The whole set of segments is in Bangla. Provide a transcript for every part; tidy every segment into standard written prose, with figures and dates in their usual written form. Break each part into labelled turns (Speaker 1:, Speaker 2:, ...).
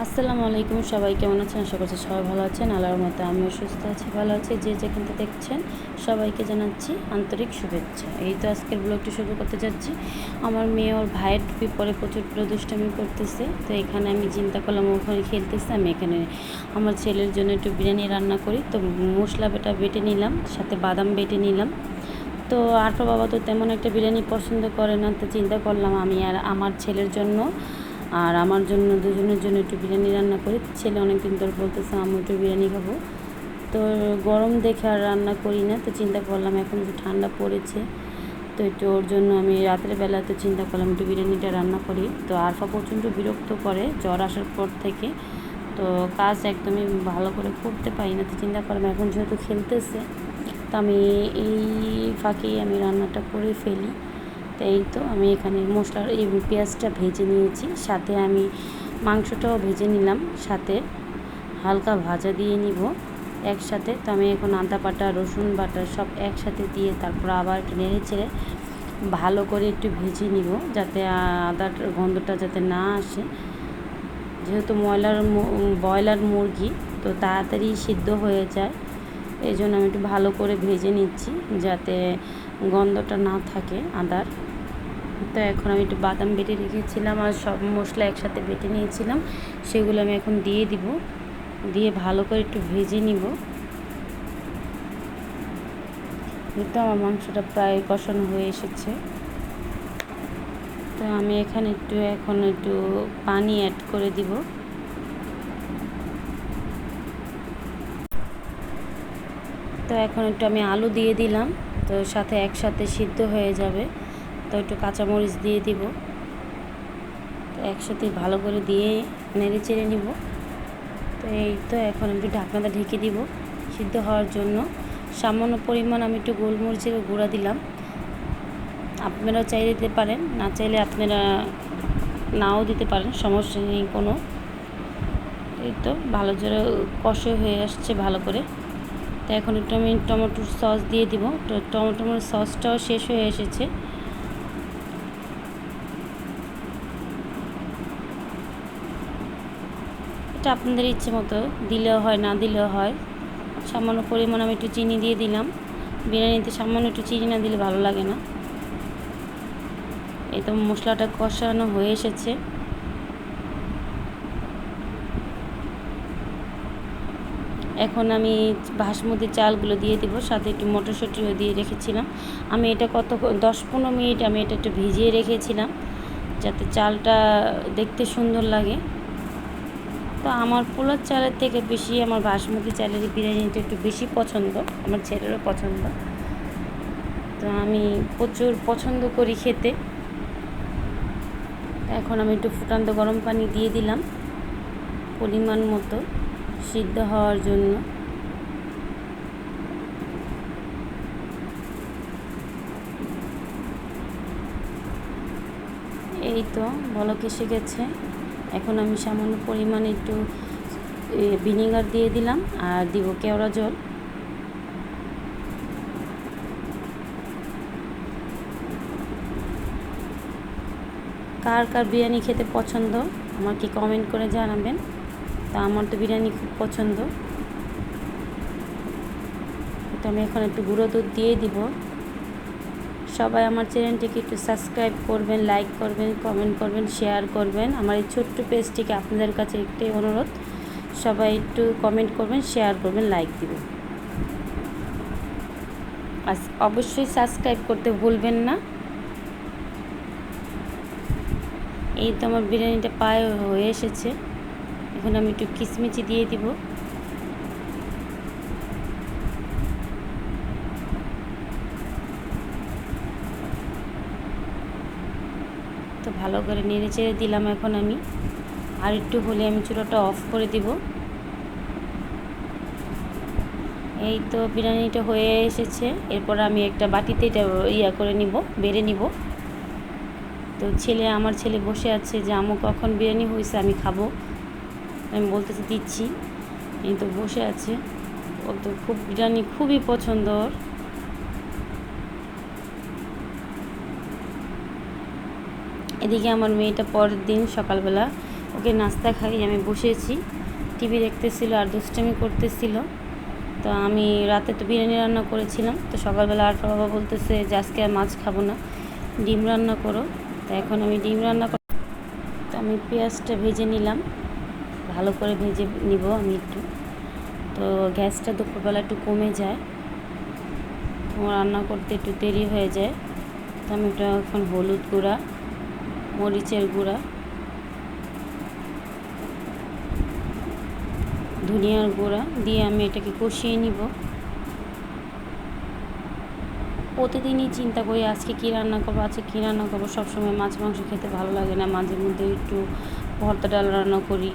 Speaker 1: আসসালামু আলাইকুম, সবাই কেমন আছেন? আশা করছি সবাই ভালো আছেন। আল্লাহর মতে আমিও সুস্থ আছি, ভালো আছি। যে যেখান থেকে দেখছেন সবাইকে জানাচ্ছি আন্তরিক শুভেচ্ছা। এই তো আজকের ব্লগটি শুরু করতে যাচ্ছি। আমার মেয়ে ওর ভাইয়ের টুপি পরে প্রচুর দুষ্টামি করতেছে, তো এখানে আমি চিন্তা করলাম ওখানে খেলতেছে, আমি এখানে আমার ছেলের জন্য একটু বিরিয়ানি রান্না করি। তো মশলা বেটে নিলাম, সাথে বাদাম বেটে নিলাম। তো আরফা বাবা তো তেমন একটা বিরিয়ানি পছন্দ করে না, তো চিন্তা করলাম আমি আর আমার ছেলের জন্য আর আমার জন্য দুজনের জন্য একটু বিরিয়ানি রান্না করি। ছেলে অনেক দিন ধরে বলতেছে আমি একটু বিরিয়ানি খাবো, তো গরম দেখে আর রান্না করি না। তো চিন্তা করলাম এখন একটু ঠান্ডা পড়েছে, তো একটু ওর জন্য আমি রাতের বেলা তো চিন্তা করলাম একটু বিরিয়ানিটা রান্না করি। তো আরফা প্রচণ্ড বিরক্ত করে জ্বর আসার পর থেকে, তো কাজ একদমই ভালো করে করতে পারি না। তো চিন্তা করলাম এখন যেহেতু খেলতেছে, তো আমি এই ফাঁকেই আমি রান্নাটা করে ফেলি। তো এই তো আমি এখানে মশলার এই পেঁয়াজটা ভেজে নিয়েছি, সাথে আমি মাংসটাও ভেজে নিলাম, সাথে হালকা ভাজা দিয়ে নিব একসাথে। তো আমি এখন আদা বাটা রসুন বাটা সব একসাথে দিয়ে তারপর আবার একটু নেড়ে চেড়ে ভালো করে একটু ভেজে নিব, যাতে আদার গন্ধটা যাতে না আসে। যেহেতু ব্রয়লার মুরগি তো তাড়াতাড়ি সিদ্ধ হয়ে যায়, এই জন্য আমি একটু ভালো করে ভেজে নিচ্ছি যাতে গন্ধটা না থাকে আদার। তো এখন আমি একটু বাদাম বেটে রেখেছিলাম আর সব মশলা একসাথে বেটে নিয়েছিলাম, সেগুলো আমি এখন দিয়ে দিব, দিয়ে ভালো করে একটু ভেজে নিব। তো আমার মাংসটা প্রায় কষানো হয়ে এসেছে, তো আমি এখানে এখন একটু পানি অ্যাড করে দিব। তো এখন একটু আমি আলু দিয়ে দিলাম, তো সাথে একসাথে সিদ্ধ হয়ে যাবে। তো একটু কাঁচামরিচ দিয়ে দিব, তো একসাথে ভালো করে দিয়ে নেড়ে চেড়ে নিব। তো এই তো এখন একটু ঢাকনাটা ঢেকে দিব সিদ্ধ হওয়ার জন্য। সামান্য পরিমাণ আমি একটু গোলমরিচের গুঁড়া দিলাম, আপনারা চাইলে দিতে পারেন, না চাইলে আপনারা নাও দিতে পারেন, সমস্যা নেই কোনো। এই তো ভালো জোরে কষে হয়ে আসছে ভালো করে। তো এখন একটু আমি টমেটোর সস দিয়ে দিব, তো টমেটোর সসটাও শেষ হয়ে এসেছে। এটা আপনাদের ইচ্ছে মতো দিলেও হয়, না দিলেও হয়। সামান্য পরিমাণ আমি একটু চিনি দিয়ে দিলাম, বিরিয়ানিতে সামান্য একটু চিনি না দিলে ভালো লাগে না। এই তো মশলাটা কষানো হয়ে এসেছে। এখন আমি বাসমতি চালগুলো দিয়ে দিব, সাথে একটু মটরশুঁটিও দিয়ে রেখেছিলাম। আমি এটা 10-15 মিনিট আমি এটা একটু ভিজিয়ে রেখেছিলাম, যাতে চালটা দেখতে সুন্দর লাগে। তো আমার পোলার চালের থেকে বেশি আমার বাসমতি চালের বিরিয়ানিটা একটু বেশি পছন্দ, আমার ছেলেরও পছন্দ। তো আমি প্রচুর পছন্দ করি খেতে। এখন আমি একটু ফুটান্ত গরম পানি দিয়ে দিলাম পরিমাণ মতো সিদ্ধ হওয়ার জন্য। এই তো বলক এসে গেছে। এখন আমি সামান্য পরিমাণে একটু ভিনেগার দিয়ে দিলাম আর দিব কেওড়া জল। কার কার বিরিয়ানি খেতে পছন্দ আমাকে কমেন্ট করে জানাবেন। তো আমার তো বিরিয়ানি খুব পছন্দ। তো আমি এখন একটু গুঁড়ো দুধ দিয়ে দিব। সবাই আমার চ্যানেলটিকে একটু সাবস্ক্রাইব করবেন, লাইক করবেন, কমেন্ট করবেন, শেয়ার করবেন। আমার এই ছোট্ট পেজটিকে আপনাদের কাছে একটাই অনুরোধ, সবাই একটু কমেন্ট করবেন, শেয়ার করবেন, লাইক দিবেন। আর অবশ্যই সাবস্ক্রাইব করতে ভুলবেন না। এই তো আমার বিরিয়ানিটা প্রায় হয়ে এসেছে। এখন আমি একটু কিশমিচি দিয়ে দিব। তো ভালো করে নেড়ে চেড়ে দিলাম। এখন আমি আর একটু হলে আমি চুলাটা অফ করে দিব। এই তো বিরিয়ানিটা হয়ে এসেছে। এরপর আমি একটা বাটিতে এটা করে নিব, বেড়ে নিব। তো আমার ছেলে বসে আছে যে আম্মু কখন বিরিয়ানি হয়েছে আমি খাবো, আমি বলতেছি দিচ্ছি। এই তো বসে আছে, ও তো বিরিয়ানি খুবই পছন্দ ওর। এদিকে আমার মেয়েটা পরের দিন সকালবেলা ওকে নাস্তা খাই আমি বসেছি, টিভি দেখতেছিল আর দুষ্টামি করতেছিল। তো আমি রাতে তো বিরিয়ানি রান্না করেছিলাম, তো সকালবেলা আর বাবা বলতেছে যে আজকে আর মাছ খাবো না, ডিম রান্না করো। তো এখন আমি ডিম রান্না তো আমি পেঁয়াজটা ভেজে নিলাম, ভালো করে ভেজে নিব আমি একটু। তো গ্যাসটা দুপুরবেলা একটু কমে যায়, রান্না করতে একটু দেরি হয়ে যায়। তো আমি এটা এখন হলুদ গুঁড়া, মরিচের গুঁড়া, ধনিয়ার গুঁড়া দিয়ে আমি এটাকে কষিয়ে নিব। প্রতিদিনই চিন্তা করি আজকে কী রান্না করবো, আজকে কী রান্না করবো। সবসময় মাছ মাংস খেতে ভালো লাগে না, মাঝে মধ্যে একটু ভর্তা ডাল রান্না করি।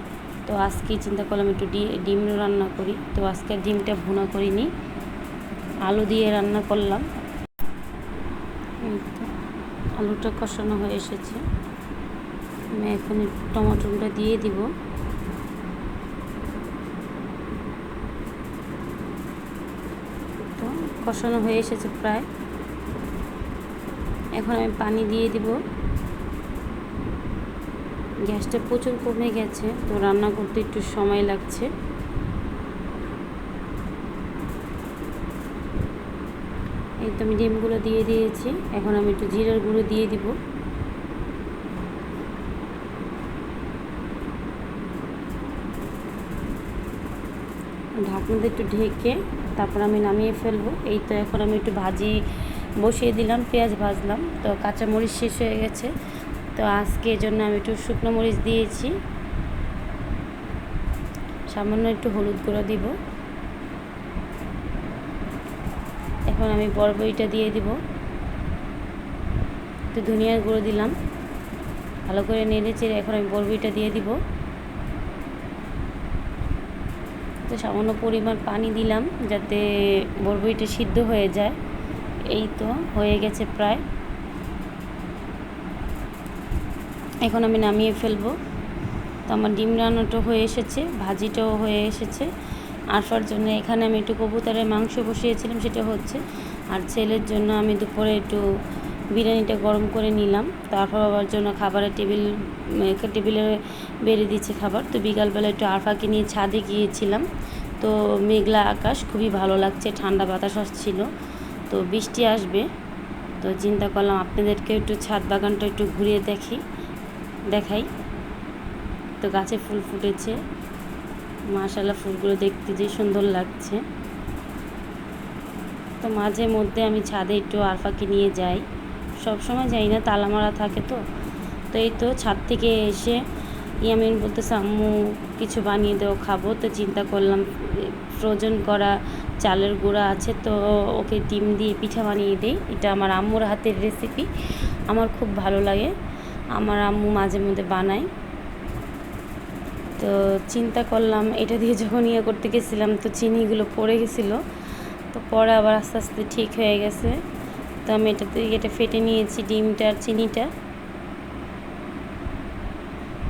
Speaker 1: তো আজকে চিন্তা করলাম একটু ডিম রান্না করি। তো আজকে ডিমটা ভুনা করিনি, আলু দিয়ে রান্না করলাম। আলুটা কষানো হয়ে এসেছে, আমি এখন টমেটোটা দিয়ে দিব। তো কষানো হয়ে এসেছে প্রায়, এখন আমি পানি দিয়ে দিব। গ্যাসটা প্রচুর কমে গেছে, তো রান্না করতে একটু সময় লাগছে। এই তো আমি ডিমগুলো দিয়ে দিয়েছি, এখন আমি একটু জিরার গুঁড়ো দিয়ে দিব। ঢাকনাতে একটু ঢেকে তারপর আমি নামিয়ে ফেলবো। এই তো এখন আমি একটু ভাজি বসিয়ে দিলাম, পেঁয়াজ ভাজলাম। তো কাঁচামরিচ শেষ হয়ে গেছে, তো আজকে এর জন্য আমি একটু শুকনো মরিচ দিয়েছি, সামান্য একটু হলুদ গুঁড়ো দিব। এখন আমি বরবটিটা দিয়ে দিব, একটু ধনিয়ার গুঁড়ো দিলাম, ভালো করে নেড়ে চেড়ে এখন আমি বরবটিটা দিয়ে দিব। তো সামান্য পরিমাণ পানি দিলাম যাতে বরবটিটা সিদ্ধ হয়ে যায়। এই তো হয়ে গেছে প্রায়, এখন আমি নামিয়ে ফেলবো। তো আমার ডিম রান্নাটা হয়ে এসেছে, ভাজিটাও হয়ে এসেছে। আরফার জন্য এখানে আমি একটু কবুতরের মাংস বসিয়েছিলাম, সেটা হচ্ছে। আর ছেলের জন্য আমি দুপুরে একটু বিরিয়ানিটা গরম করে নিলাম। তারপর বাবার জন্য খাবারের টেবিলে বেড়ে দিচ্ছে খাবার। তো বিকালবেলা একটু আরফাকে নিয়ে ছাদে গিয়েছিলাম। তো মেঘলা আকাশ, খুবই ভালো লাগছে, ঠান্ডা বাতাস আসছিল। তো বৃষ্টি আসবে, তো চিন্তা করলাম আপনাদেরকে একটু ছাদ বাগানটা একটু ঘুরিয়ে দেখাই। তো গাছে ফুল ফুটেছে, মাশাআল্লাহ, ফুলগুলো দেখতে যে সুন্দর লাগছে। তো মাঝে মধ্যে আমি ছাদে একটু আরফাকে নিয়ে যাই, সব সময় যাই না, তালা মারা থাকে। তো এই তো ছাদ থেকে এসে ইয়ামিন বলতেছে আম্মু কিছু বানিয়ে দেও, খাবো। তো চিন্তা করলাম ফ্রোজেন করা চালের গুঁড়া আছে, তো ওকে ডিম দিয়ে পিঠা বানিয়ে দিই। এটা আমার আম্মুর হাতের রেসিপি, আমার খুব ভালো লাগে, আমার আম্মু মাঝে মধ্যে বানায়। তো চিন্তা করলাম এটা দিয়ে যখন করতে গেছিলাম তো চিনিগুলো পড়ে গেছিলো, তো পরে আবার আস্তে আস্তে ঠিক হয়ে গেছে। তো আমি এটা ফেটে নিয়েছি, ডিমটা আর চিনিটা।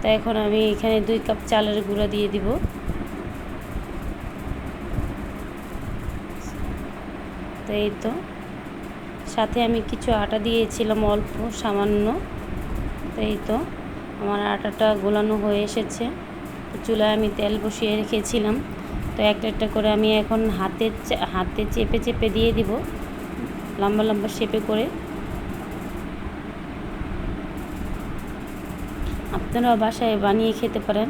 Speaker 1: তো এখন আমি এখানে 2 কাপ চালের গুঁড়া দিয়ে দিব। তো এই তো সাথে আমি কিছু আটা দিয়েছিলাম, অল্প সামান্য। তো এই তো আমার আটাটা গোলানো হয়ে এসেছে। তো চুলায় আমি তেল বসিয়ে রেখেছিলাম। তো একটা একটা করে আমি এখন হাতে চেপে চেপে দিয়ে দিব, লম্বা লম্বা শেপে করে। আপনারাও বাসায় বানিয়ে খেতে পারেন,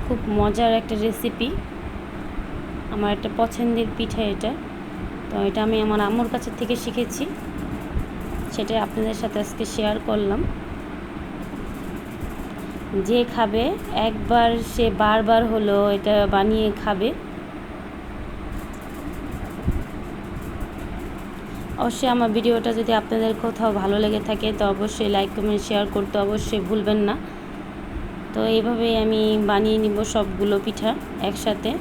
Speaker 1: খুব মজার একটা রেসিপি, আমার একটা পছন্দের পিঠা এটা। তো এটা আমি আমার আম্মুর কাছে থেকে শিখেছি, সেটাই আপনাদের সাথে আজকে শেয়ার করলাম। যে খাবে একবার সে বারবার হলো এটা বানিয়ে খাবে। অবশ্যই আমার ভিডিওটা যদি আপনাদের কোথাও ভালো লেগে থাকে তো অবশ্যই লাইক কমেন্ট শেয়ার করতে অবশ্যই ভুলবেন না। তো এইভাবেই আমি বানিয়ে নিব সবগুলো পিঠা একসাথে।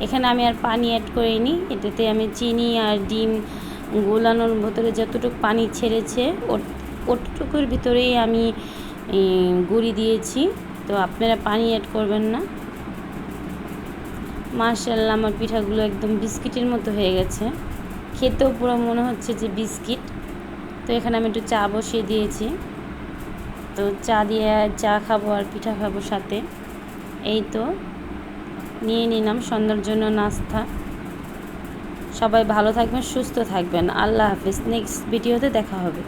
Speaker 1: এখানে আমি আর পানি অ্যাড করিনি, এটাতে আমি চিনি আর ডিম গোলানোর ভেতরে যতটুকু পানি ছেড়েছে ওটুকুর ভিতরেই আমি গুঁড়ি দিয়েছি। তো আপনারা পানি অ্যাড করবেন না। মাশাআল্লাহ, আমার পিঠাগুলো একদম বিস্কিটের মতো হয়ে গেছে, খেতেও পুরো মনে হচ্ছে যে বিস্কিট। তো এখানে আমি একটু চা বসিয়ে দিয়েছি। তো চা খাবো আর পিঠা খাবো সাথে। এই তো নিয়ে নিলাম সন্ধ্যার জন্য নাস্তা। সবাই ভালো থাকবেন, সুস্থ থাকবেন। আল্লাহ হাফিজ। নেক্সট ভিডিওতে দেখা হবে।